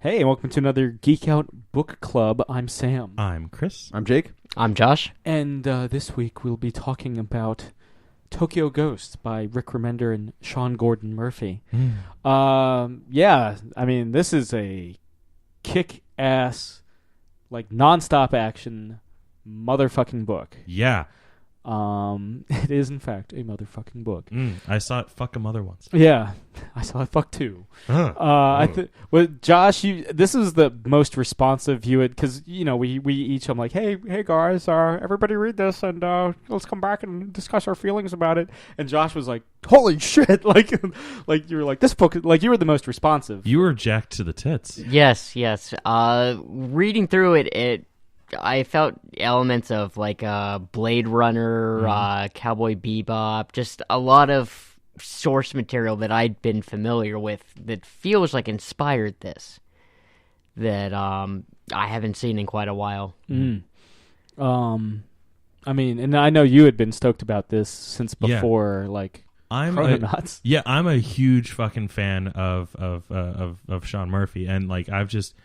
Hey, and welcome to another Geek Out Book Club. I'm Sam. I'm Chris. I'm Jake. I'm Josh. And this week we'll be talking about Tokyo Ghost by Rick Remender and Sean Gordon Murphy. Yeah, I mean, this is a kick-ass, like, non-stop action motherfucking book. Yeah. It is, in fact, a motherfucking book. I saw it fuck a mother once. Yeah, I saw it fuck too. Well, Josh, this is the most responsive you had, because we each, I'm like, hey guys, everybody read this and let's come back and discuss our feelings about it. And Josh was like, holy shit, like you were like, this book, like, you were the most responsive. You were jacked to the tits. Yes. Reading through it, I felt elements of like Blade Runner, Cowboy Bebop, just a lot of source material that I'd been familiar with that feels like inspired this, that I haven't seen in quite a while. I mean, and I know you had been stoked about this since before, like, Chrononauts. I'm a huge fucking fan of Sean Murphy, and like I've just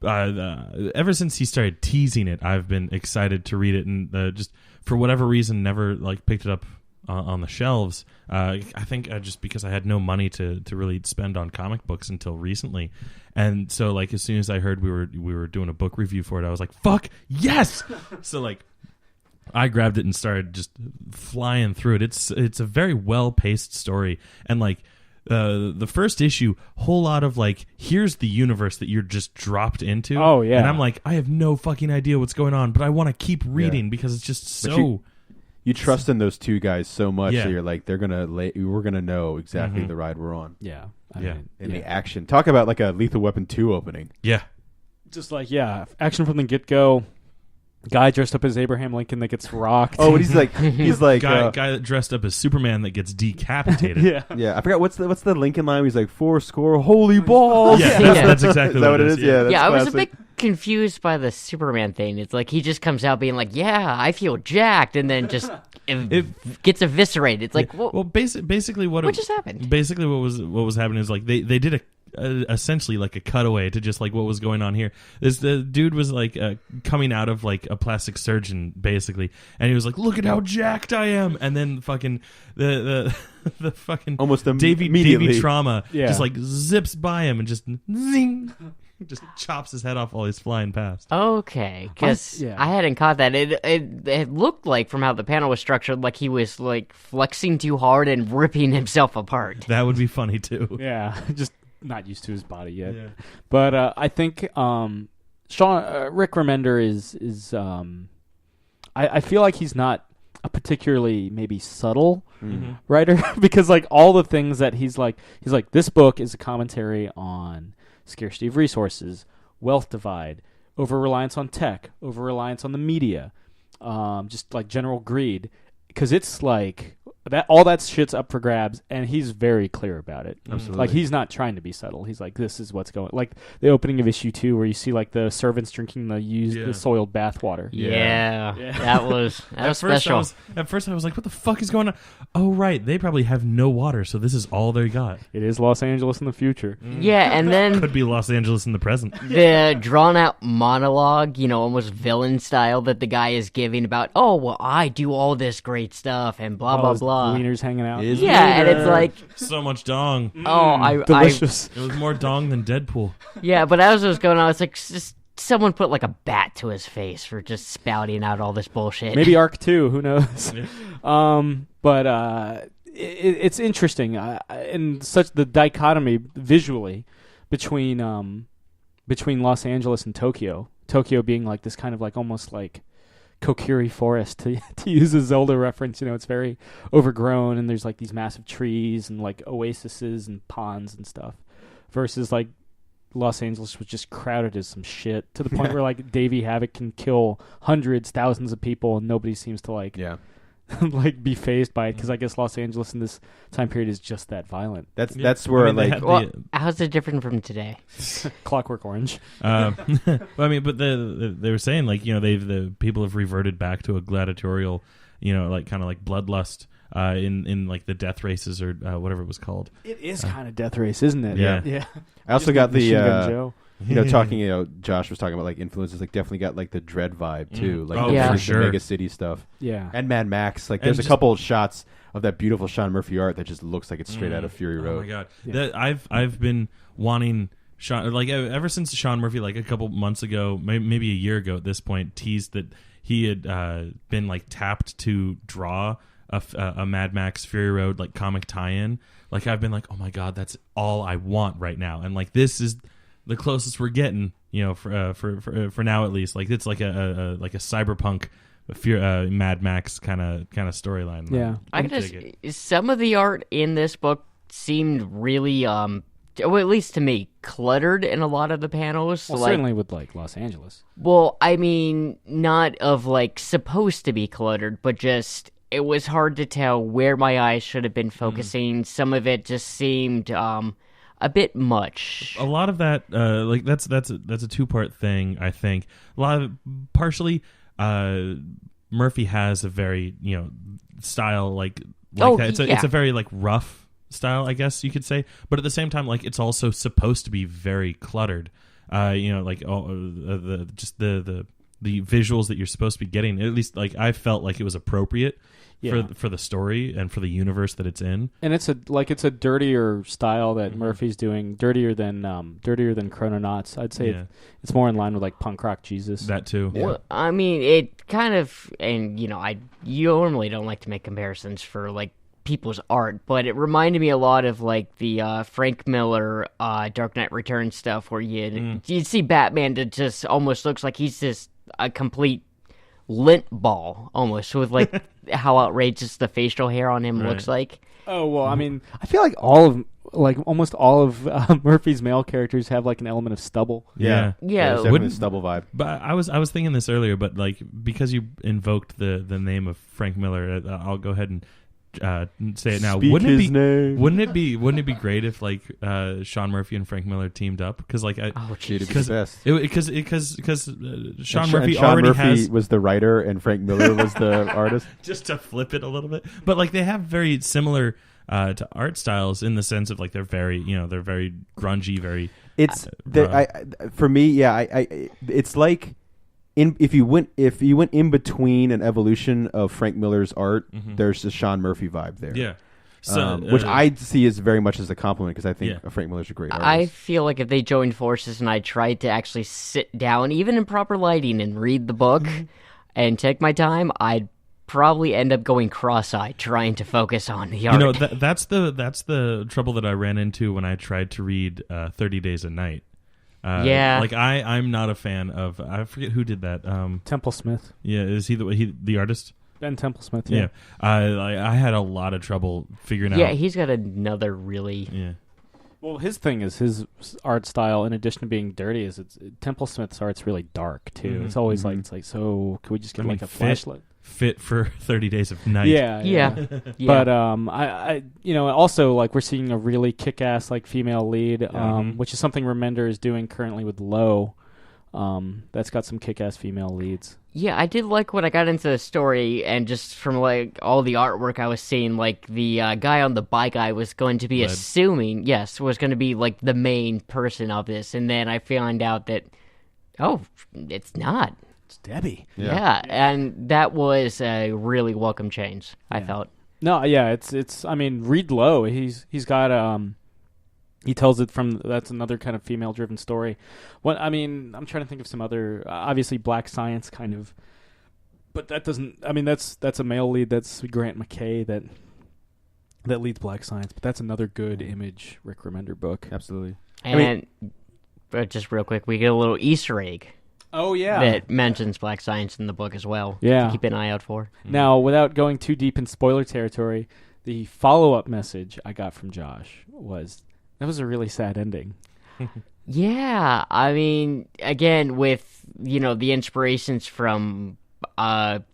ever since he started teasing it, I've been excited to read it, and just for whatever reason, never like picked it up on the shelves. I think just because I had no money to really spend on comic books until recently, and so like as soon as I heard we were doing a book review for it, I was like, "Fuck yes!" So like I grabbed it and started just flying through it. It's a very well paced story, and like. The first issue, whole lot of like, here's the universe that you're just dropped into. Oh yeah, and I'm like, I have no fucking idea what's going on, but I want to keep reading because it's just so. You trust in those two guys so much that you're like, we're gonna know exactly the ride we're on. Yeah, The action. Talk about like a Lethal Weapon 2 opening. Yeah, just like action from the get go. Guy dressed up as Abraham Lincoln that gets rocked. Oh, and he's like guy that dressed up as Superman that gets decapitated. yeah. I forgot what's the Lincoln line. Where he's like 4 score holy balls. That's exactly what it is. Yeah, that's I was classic. a bit confused by the Superman thing. It's like he just comes out being like, "Yeah, I feel jacked," and then just gets eviscerated. It's like, well, basically what just happened? Basically, what was happening is like they did essentially like a cutaway to just like what was going on here. The dude was like coming out of like a plastic surgeon basically, and he was like, "Look at how jacked I am," and then fucking the fucking almost Davy Trauma Yeah. just like zips by him and just zing. Just chops his head off while he's flying past. Okay, because I hadn't caught that. It looked like, from how the panel was structured, like he was like flexing too hard and ripping himself apart. That would be funny too. Yeah, just not used to his body yet. Yeah. But I think Rick Remender is I feel like he's not a particularly maybe subtle writer because like all the things that he's like this book is a commentary on scarcity of resources, wealth divide, over-reliance on tech, over-reliance on the media, just like general greed, because it's like that all that shit's up for grabs, and he's very clear about it. Absolutely. Like he's not trying to be subtle. He's like, this is what's going. Like the opening of issue 2, where you see like the servants drinking the soiled bathwater. Yeah. That was special. At first I was like, what the fuck is going on? Oh right, they probably have no water, so this is all they got. It is Los Angeles in the future. Yeah, and then Could be Los Angeles in the present. the drawn out monologue, almost villain style that the guy is giving about, oh well, I do all this great stuff and blah blah blah. Wieners hanging out. Yeah, and it's like, So much dong. delicious. It was more dong than Deadpool. Yeah, but as it was going on, it's like just someone put like a bat to his face for just spouting out all this bullshit. Maybe Arc 2, who knows? But it's interesting, and such the dichotomy visually between Los Angeles and Tokyo. Tokyo being like this kind of like almost like Kokiri forest, to use a Zelda reference. It's very overgrown, and there's like these massive trees and like oases and ponds and stuff, versus like Los Angeles was just crowded as some shit, to the point where like Davey Havoc can kill hundreds, thousands of people, and nobody seems to like like be fazed by it, because I guess Los Angeles in this time period is just that violent. That's where well, how's it different from today? Clockwork Orange. Well, I mean, but they were saying like the people have reverted back to a gladiatorial, like kind of like bloodlust in like the death races or whatever it was called. It is kind of death race, isn't it? Yeah. I also got the talking, Josh was talking about like influences, like definitely got like the Dread vibe too, like for sure. the Mega City stuff, and Mad Max. Like there's a couple of shots of that beautiful Sean Murphy art that just looks like it's straight out of Fury Road. Oh my god, that I've been wanting Sean, like ever since Sean Murphy, like a couple months ago, maybe a year ago at this point, teased that he had been like tapped to draw a Mad Max Fury Road like comic tie-in. Like I've been like, oh my god, that's all I want right now, and like this is the closest we're getting, for now at least. Like it's like a cyberpunk Mad Max kind of storyline. Yeah, I just some of the art in this book seemed really, well, at least to me, cluttered in a lot of the panels. Well, certainly with like Los Angeles. Well, I mean, not of like supposed to be cluttered, but just it was hard to tell where my eyes should have been focusing. Some of it just seemed a bit much. A lot of that, like that's a two-part thing. I think a lot of partially, Murphy has a very style like that. It's a very like rough style, I guess you could say. But at the same time, like it's also supposed to be very cluttered. Like all the visuals that you're supposed to be getting. At least like I felt like it was appropriate. For the story and for the universe that it's in, and it's a dirtier style that Murphy's doing, dirtier than Chrononauts. I'd say it's more in line with like Punk Rock Jesus. That too. Yeah. Well, I mean, it kind of, and you normally don't like to make comparisons for like people's art, but it reminded me a lot of like the Frank Miller Dark Knight Returns stuff, where you'd see Batman that just almost looks like he's just a complete lint ball almost, with like how outrageous the facial hair on him looks like. Oh well, I mean, I feel like almost all of Murphy's male characters have like an element of stubble. Yeah. There's definitely a stubble vibe. But I was thinking this earlier, but like because you invoked the name of Frank Miller, I'll go ahead and say it now. Speak his name. Wouldn't it be great if like Sean Murphy and Frank Miller teamed up? Because like because Sean Murphy was the writer and Frank Miller was the artist. Just to flip it a little bit, but like they have very similar to art styles in the sense of like they're very grungy, very. It's for me, it's like. If you went in between an evolution of Frank Miller's art, there's a Sean Murphy vibe there. Yeah, so, which I see as very much as a compliment because I think Frank Miller's a great artist. I feel like if they joined forces and I tried to actually sit down, even in proper lighting, and read the book and take my time, I'd probably end up going cross-eyed trying to focus on the art. That's the trouble that I ran into when I tried to read 30 Days a Night. Like I'm not a fan of. I forget who did that. Temple Smith. Yeah, is he the artist? Ben Temple Smith. Yeah. I had a lot of trouble figuring out. Yeah, he's got another really. Yeah. Well, his thing is his art style. In addition to being dirty, is Temple Smith's art's really dark too. It's always like so. Can we just get like a flashlight? Fit for 30 Days of Night. Yeah. But I also like we're seeing a really kick-ass like female lead, which is something Remender is doing currently with Low. That's got some kick-ass female leads. Yeah, I did like when I got into the story, and just from like all the artwork I was seeing, like the guy on the bike I was going to be was going to be like the main person of this, and then I found out that it's not. It's Debbie. Yeah, and that was a really welcome change, I felt. No, yeah, it's I mean, read Low. He's got he tells it from that's another kind of female driven story. What I mean, I'm trying to think of some other obviously Black Science kind of, but that doesn't. I mean, that's a male lead. That's Grant McKay that leads Black Science, but that's another good Image Rick Remender book. Absolutely. And but just real quick, we get a little Easter egg. Oh yeah, that mentions Black Science in the book as well. Yeah, to keep an eye out for. Now, without going too deep in spoiler territory, the follow-up message I got from Josh was that was a really sad ending. Yeah, I mean, again, with the inspirations from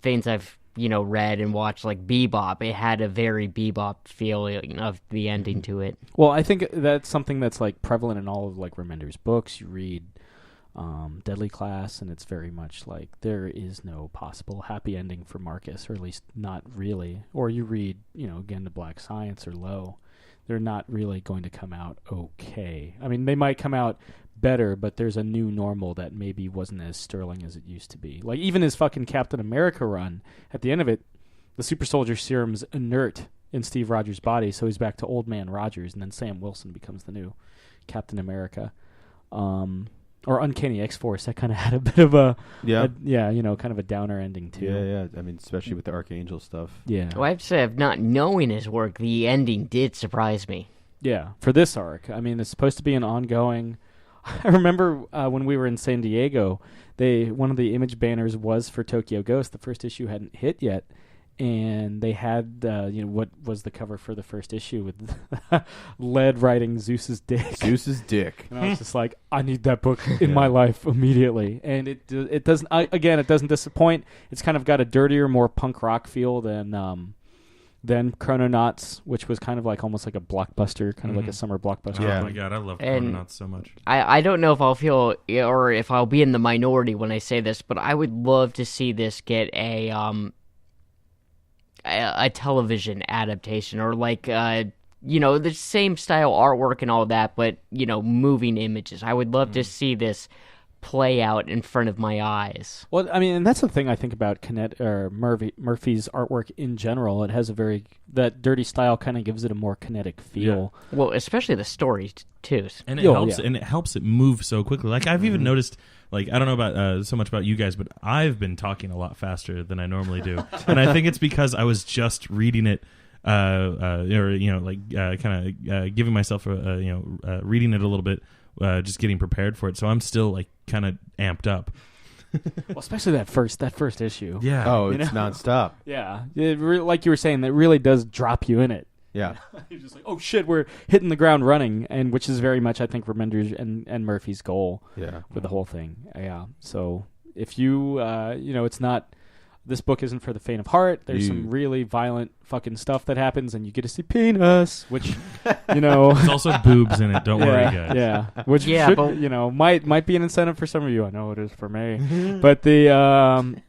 things I've read and watched, like Bebop, it had a very Bebop feeling of the ending to it. Well, I think that's something that's like prevalent in all of like Remender's books. You read Deadly Class, and it's very much like there is no possible happy ending for Marcus, or at least not really. Or you read, again, the Black Science or Low, they're not really going to come out okay. I mean, they might come out better, but there's a new normal that maybe wasn't as sterling as it used to be. Like even his fucking Captain America run, at the end of it, the super soldier serum's inert in Steve Rogers' body, so he's back to old man Rogers, and then Sam Wilson becomes the new Captain America. Or Uncanny X-Force, that kind of had a bit of a kind of a downer ending too. Yeah. I mean, especially with the Archangel stuff. Yeah. Well, I have to say, of not knowing his work, the ending did surprise me. Yeah, for this arc. I mean, it's supposed to be an ongoing... I remember when we were in San Diego, one of the image banners was for Tokyo Ghost. The first issue hadn't hit yet, and they had what was the cover for the first issue with lead writing Zeus's dick. Zeus's dick. And I was just like, I need that book in my life immediately. And it doesn't. It doesn't disappoint. It's kind of got a dirtier, more punk rock feel than Chrononauts, which was kind of like almost like a blockbuster, kind of like a summer blockbuster. Oh my god, I love Chrononauts so much. I don't know if I'll feel, or if I'll be in the minority when I say this, but I would love to see this get a television adaptation, or like the same style artwork and all that, but moving images. I would love to see this play out in front of my eyes. Well, I mean, and that's the thing I think about Murphy's artwork in general. It has that dirty style kind of gives it a more kinetic feel. Yeah. Well, especially the story too. And it helps it move so quickly. Like I've even noticed, like I don't know about so much about you guys, but I've been talking a lot faster than I normally do, and I think it's because I was just reading it. Giving myself reading it a little bit, just getting prepared for it. So I'm still like kind of amped up. Well, especially that first issue. Yeah. Oh, it's nonstop. Yeah. Like you were saying, that really does drop you in it. Yeah. You're just like, oh shit, we're hitting the ground running, and which is very much I think Remender's and Murphy's goal. Yeah. With the whole thing. Yeah. So if you it's not. This book isn't for the faint of heart. There's some really violent fucking stuff that happens, and you get to see penis, which, There's also boobs in it. Don't worry, guys. Yeah, which might be an incentive for some of you. I know it is for me. But any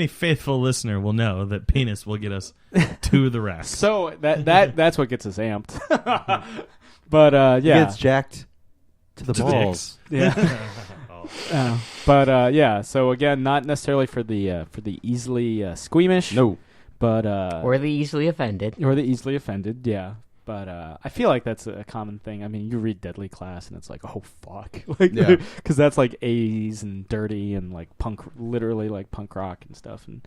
faithful listener will know that penis will get us to the rack. So that's what gets us amped. But It gets jacked to the balls. Yeah. So again, not necessarily for the easily squeamish. No. But or the easily offended. Yeah. But I feel like that's a common thing. I mean, you read Deadly Class and it's like, oh fuck, because that's like A's and dirty and like punk, literally like punk rock and stuff, and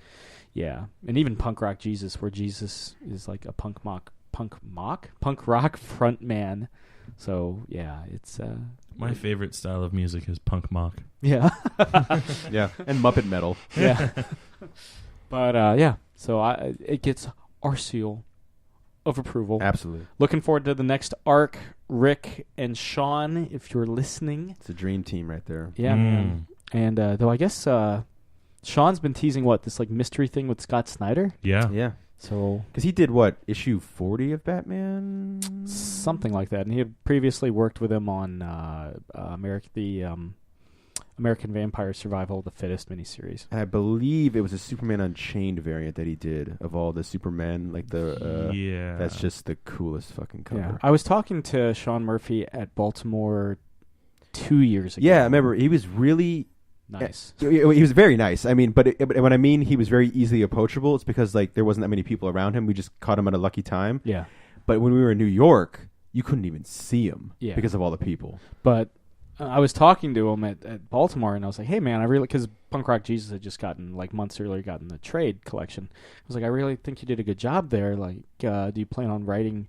and even Punk Rock Jesus, where Jesus is like a punk rock front man. So it's my favorite style of music is punk mock. Yeah. Yeah, and Muppet metal. Yeah. But so it gets our seal of approval. Absolutely. Looking forward to the next arc. Rick and Sean, if you're listening. It's a dream team right there. Yeah, man. And though I guess Sean's been teasing this like mystery thing with Scott Snyder. Yeah. Yeah. So because he did issue 40 of Batman, something like that, and he had previously worked with him on American Vampire Survival of the Fittest miniseries. And I believe it was a Superman Unchained variant that he did of all the Supermen, like the that's just the coolest fucking cover. Yeah. I was talking to Sean Murphy at Baltimore 2 years ago. Yeah, I remember he was really nice. He was very nice. I mean, but when I mean he was very easily approachable, it's because like there wasn't that many people around him. We just caught him at a lucky time. Yeah. But when we were in New York, you couldn't even see him because of all the people. But I was talking to him at Baltimore, and I was like, hey, man, I really, because Punk Rock Jesus had just gotten, like months earlier, gotten the trade collection. I was like, I really think you did a good job there. Like, do you plan on writing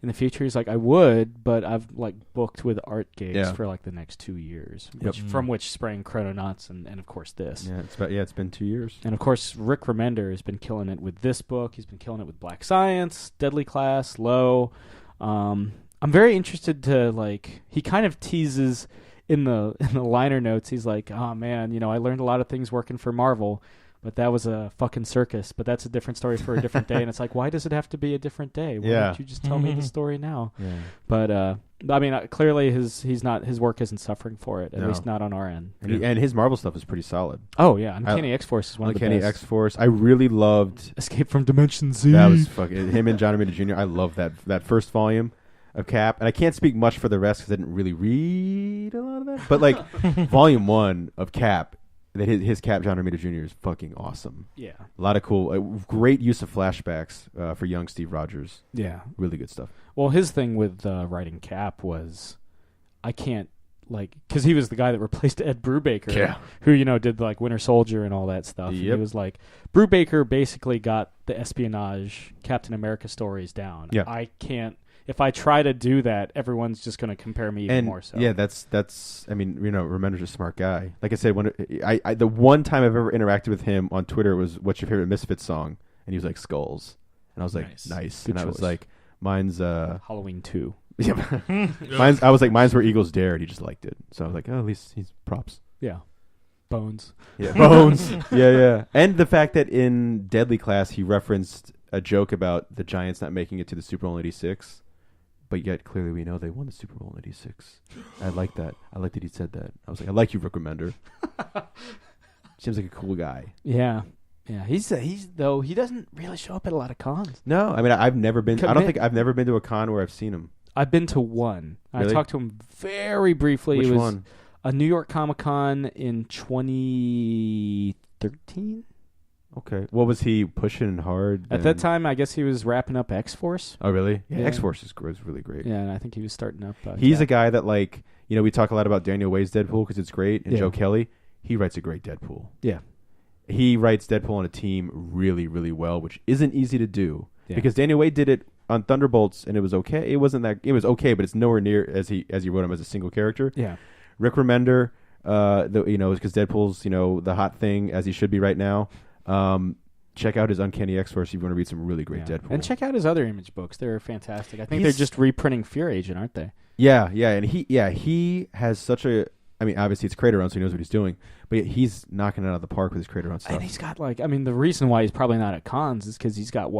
in the future? He's like, I would, but I've like booked with art gigs for like the next 2 years, from which sprang Chrononauts and of course this. Yeah, it's been 2 years. And of course, Rick Remender has been killing it with this book. He's been killing it with Black Science, Deadly Class, Low. I'm very interested to like. He kind of teases in the liner notes. He's like, "Oh man, I learned a lot of things working for Marvel, but that was a fucking circus. But that's a different story for a different day." And it's like, why does it have to be a different day? Why don't you just tell me the story now? Yeah. But I mean, clearly his work isn't suffering for it. At least not on our end. And his Marvel stuff is pretty solid. Oh yeah, Uncanny X-Force is one of the best. Uncanny X-Force. I really loved Escape from Dimension Z. That was fucking him and John Romita Jr. I love that first volume. of Cap, and I can't speak much for the rest because I didn't really read a lot of that. But like Volume 1 of Cap, that his Cap, John Romita Jr. is fucking awesome. Yeah. A lot of cool, great use of flashbacks for young Steve Rogers. Yeah. Really good stuff. Well, his thing with writing Cap was, I can't, like, because he was the guy that replaced Ed Brubaker, who, did, like, Winter Soldier and all that stuff. Yep. And he was like, Brubaker basically got the espionage Captain America stories down. Yeah. I can't, if I try to do that, everyone's just going to compare me even more so. Yeah, that's. I mean, Remender's a smart guy. Like I said, when the one time I've ever interacted with him on Twitter was, "What's your favorite Misfits song?" And he was like, "Skulls," and I was like, "Nice." Good and I was choice. like, "Mine's Halloween 2. yeah." I was like, "Mine's Where Eagles Dare," and he just liked it. So I was like, "Oh, at least he's props." Yeah. Bones. Yeah, Bones. yeah. And the fact that in Deadly Class he referenced a joke about the Giants not making it to the Super Bowl in '86. But yet, clearly, we know they won the Super Bowl in '86. I like that. I like that he said that. I was like, I like you, Rick Remender. Seems like a cool guy. Yeah. Yeah. He's though, he doesn't really show up at a lot of cons. No, I mean, I've never been. I don't think I've never been to a con where I've seen him. I've been to one. Really? I talked to him very briefly. Which it was one? a New York Comic Con in 2013. Okay. What was he pushing hard? At that time, I guess he was wrapping up X-Force. Oh, really? Yeah. Yeah. X-Force is really great. Yeah, and I think he was starting up. He's a guy that, like, we talk a lot about Daniel Way's Deadpool because it's great, and Joe Kelly. He writes a great Deadpool. Yeah. He writes Deadpool on a team really, really well, which isn't easy to do because Daniel Way did it on Thunderbolts, and it was okay. It wasn't that. It was okay, but it's nowhere near as he wrote him as a single character. Yeah. Rick Remender, because Deadpool's the hot thing as he should be right now. Check out his Uncanny X-Force if you want to read some really great Deadpool. And check out his other Image books. They're fantastic. I think they're just reprinting Fear Agent, aren't they? Yeah, and he has such a. I mean, obviously it's creator owned, so he knows what he's doing. But he's knocking it out of the park with his creator owned stuff. And he's got the reason why he's probably not at cons is because he's got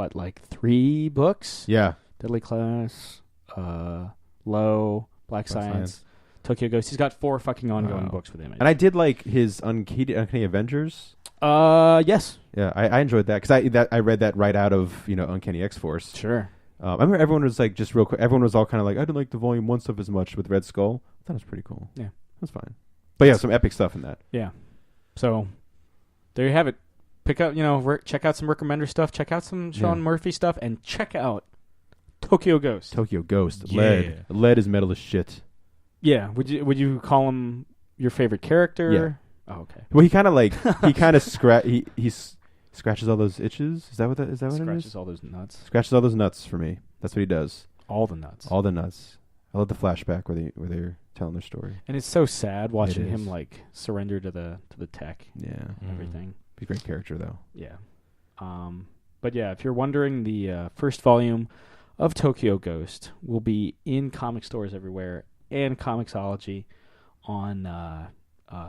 3 books. Yeah, Deadly Class, Low, Black Science, Tokyo Ghost. He's got 4 fucking ongoing books with Image. And I did like his Uncanny Avengers. Yes. Yeah, I enjoyed that because I read that right out of Uncanny X-Force. Sure. I remember everyone was like, just real quick, everyone was all kind of like, I didn't like the Volume 1 stuff as much with Red Skull. I thought it was pretty cool. Yeah. That's fine. But yeah, some epic stuff in that. Yeah. So there you have it. Pick up, check out some Rick Remender stuff, check out some Sean Murphy stuff, and check out Tokyo Ghost. Tokyo Ghost. Yeah. Lead is metal as shit. Yeah. Would you call him your favorite character? Yeah. Oh, okay. Well, he kind of he scratches all those itches. Is that what it is? Scratches all those nuts. Scratches all those nuts for me. That's what he does. All the nuts. All the nuts. I love the flashback where they're telling their story. And it's so sad watching him is. surrender to the tech. Yeah. And everything. He's a great character though. Yeah. But yeah, if you're wondering, the first volume of Tokyo Ghost will be in comic stores everywhere and Comixology on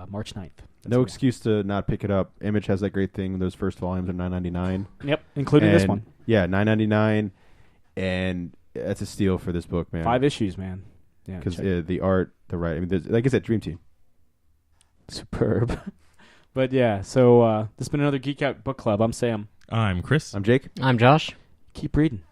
March 9th. No excuse to not pick it up. Image has that great thing. Those first volumes are $9.99. Yep, including this one. Yeah, $9.99, and that's a steal for this book, man. 5 issues, man. Yeah, because the art, the writing. I mean, like I said, Dream Team. Superb. But yeah, so this has been another Geek Out Book Club. I'm Sam. I'm Chris. I'm Jake. I'm Josh. Keep reading.